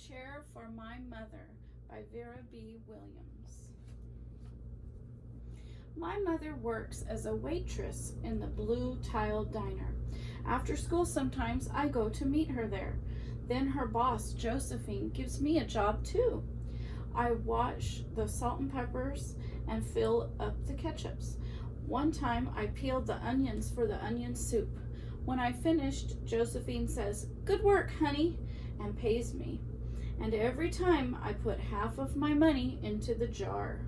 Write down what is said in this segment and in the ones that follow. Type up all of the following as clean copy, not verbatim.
Chair for My Mother by Vera B. Williams. My mother works as a waitress in the Blue Tile Diner. After school, sometimes I go to meet her there. Then her boss, Josephine, gives me a job too. I wash the salt and peppers and fill up the ketchups. One time I peeled the onions for the onion soup. When I finished, Josephine says, "Good work, honey," and pays me. And every time I put half of my money into the jar.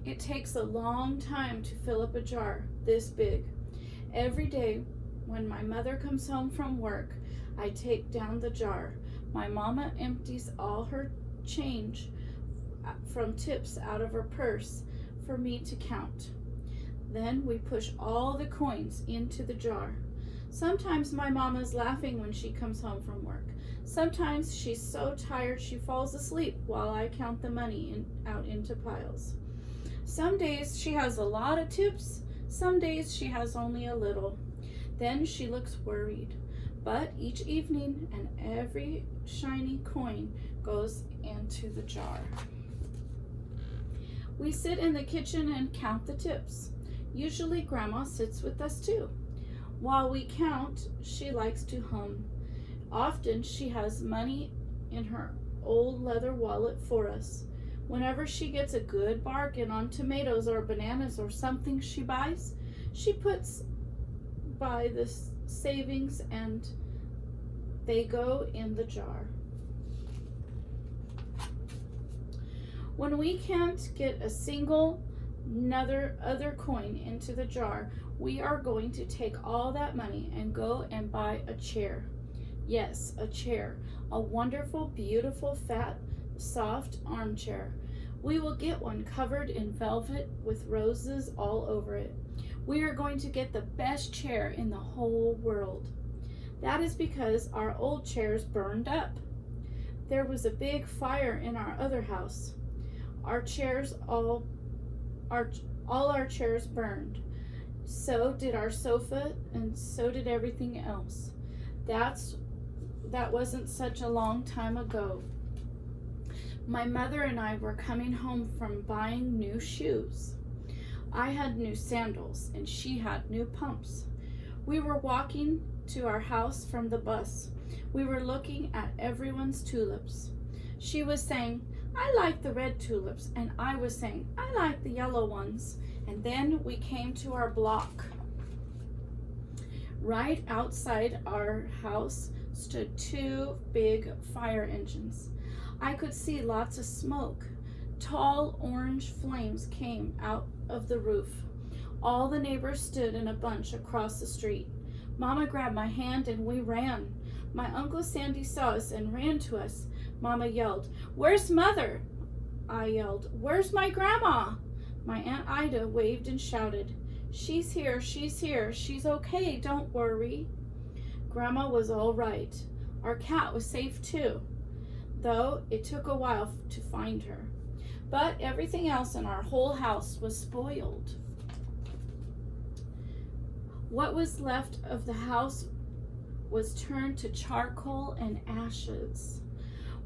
It takes a long time to fill up a jar this big. Every day when my mother comes home from work, I take down the jar. My mama empties all her change from tips out of her purse for me to count. Then we push all the coins into the jar. Sometimes my mama's laughing when she comes home from work. Sometimes she's so tired she falls asleep while I count the money out into piles. Some days she has a lot of tips. Some days she has only a little. Then she looks worried. But each evening and every shiny coin goes into the jar. We sit in the kitchen and count the tips. Usually Grandma sits with us too. While we count, she likes to hum. Often she has money in her old leather wallet for us. Whenever she gets a good bargain on tomatoes or bananas or something she buys, she puts by the savings and they go in the jar. When we can't get a single other coin into the jar, we are going to take all that money and go and buy a chair. Yes, a chair. A wonderful, beautiful, fat, soft armchair. We will get one covered in velvet with roses all over it. We are going to get the best chair in the whole world. That is because our old chairs burned up. There was a big fire in our other house. All our chairs burned. So did our sofa, and so did everything else. That wasn't such a long time ago. My mother and I were coming home from buying new shoes. I had new sandals, and she had new pumps. We were walking to our house from the bus. We were looking at everyone's tulips. She was saying, "I like the red tulips," and I was saying, "I like the yellow ones." And then we came to our block. Right outside our house stood two big fire engines. I could see lots of smoke. Tall orange flames came out of the roof. All the neighbors stood in a bunch across the street. Mama grabbed my hand and we ran. My Uncle Sandy saw us and ran to us. Mama yelled, "Where's Mother?" I yelled, "Where's my grandma?" My Aunt Ida waved and shouted, "She's here, she's here, she's okay, don't worry." Grandma was all right. Our cat was safe too, though it took a while to find her. But everything else in our whole house was spoiled. What was left of the house was turned to charcoal and ashes.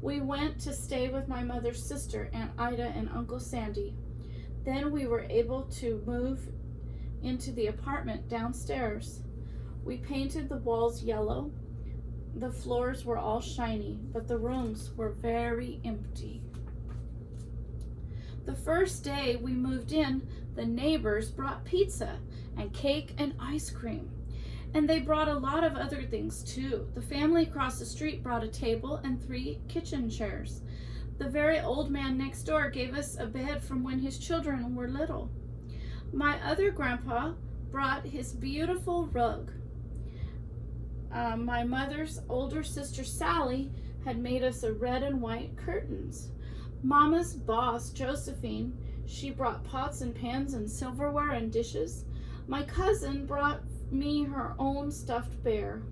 We went to stay with my mother's sister, Aunt Ida, and Uncle Sandy. Then we were able to move into the apartment downstairs. We painted the walls yellow. The floors were all shiny, but the rooms were very empty. The first day we moved in, the neighbors brought pizza and cake and ice cream. And they brought a lot of other things too. The family across the street brought a table and 3 kitchen chairs. The very old man next door gave us a bed from when his children were little. My other grandpa brought his beautiful rug. My mother's older sister Sally had made us a red and white curtains. Mama's boss, Josephine, she brought pots and pans and silverware and dishes. My cousin brought me her own stuffed bear.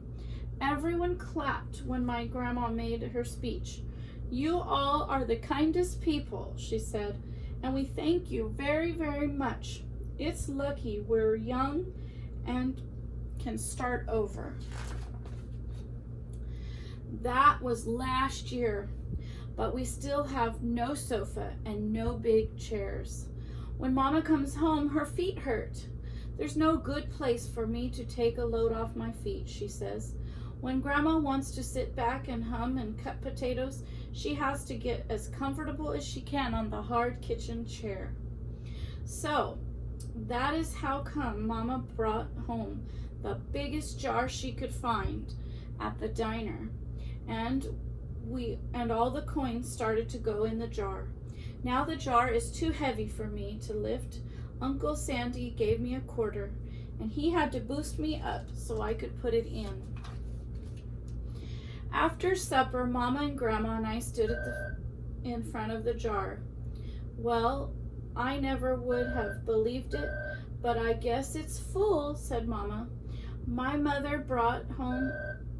Everyone clapped when my grandma made her speech. "You all are the kindest people," she said, "and we thank you very, very much. It's lucky we're young and can start over." That was last year, but we still have no sofa and no big chairs. When Mama comes home, her feet hurt. There's no good place for me to take a load off my feet, she says. When Grandma wants to sit back and hum and cut potatoes, she has to get as comfortable as she can on the hard kitchen chair. So, that is how come Mama brought home the biggest jar she could find at the diner. And all the coins started to go in the jar. Now the jar is too heavy for me to lift. Uncle Sandy gave me a quarter, and he had to boost me up so I could put it in. After supper, Mama and Grandma and I stood in front of the jar. Well, I never would have believed it, but I guess it's full, said Mama. My mother brought home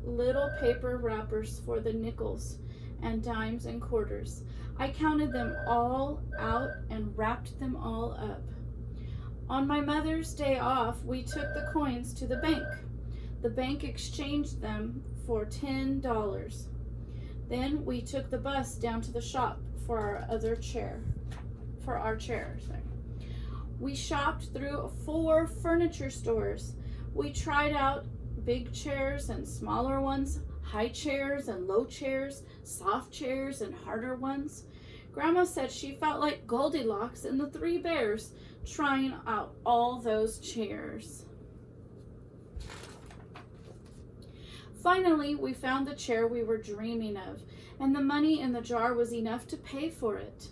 little paper wrappers for the nickels and dimes and quarters. I counted them all out and wrapped them all up. On my Mother's Day off, we took the coins to the bank. The bank exchanged them for $10. Then we took the bus down to the shop for our chairs. We shopped through 4 furniture stores. We tried out big chairs and smaller ones, high chairs and low chairs, soft chairs and harder ones. Grandma said she felt like Goldilocks and the 3 bears trying out all those chairs. Finally, we found the chair we were dreaming of, and the money in the jar was enough to pay for it.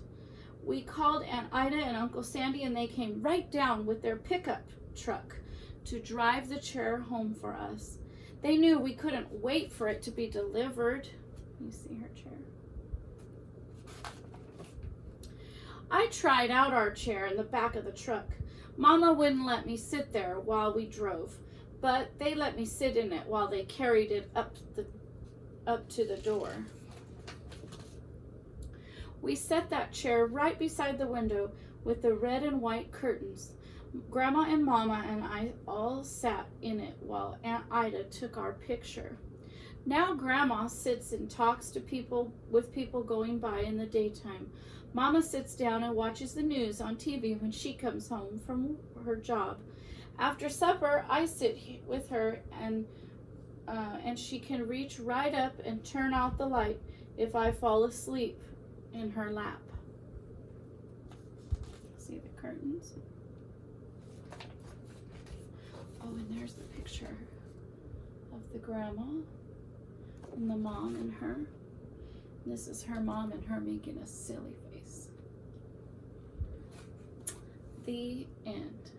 We called Aunt Ida and Uncle Sandy, and they came right down with their pickup truck to drive the chair home for us. They knew we couldn't wait for it to be delivered. You see her chair. I tried out our chair in the back of the truck. Mama wouldn't let me sit there while we drove, but they let me sit in it while they carried it up to the door. We set that chair right beside the window with the red and white curtains. Grandma and Mama and I all sat in it while Aunt Ida took our picture. Now Grandma sits and talks to people going by in the daytime. Mama sits down and watches the news on TV when she comes home from her job. After supper, I sit with her and she can reach right up and turn out the light if I fall asleep in her lap. See the curtains? Oh, and there's the picture of the grandma and the mom and her. This is her mom and her making a silly face. The end.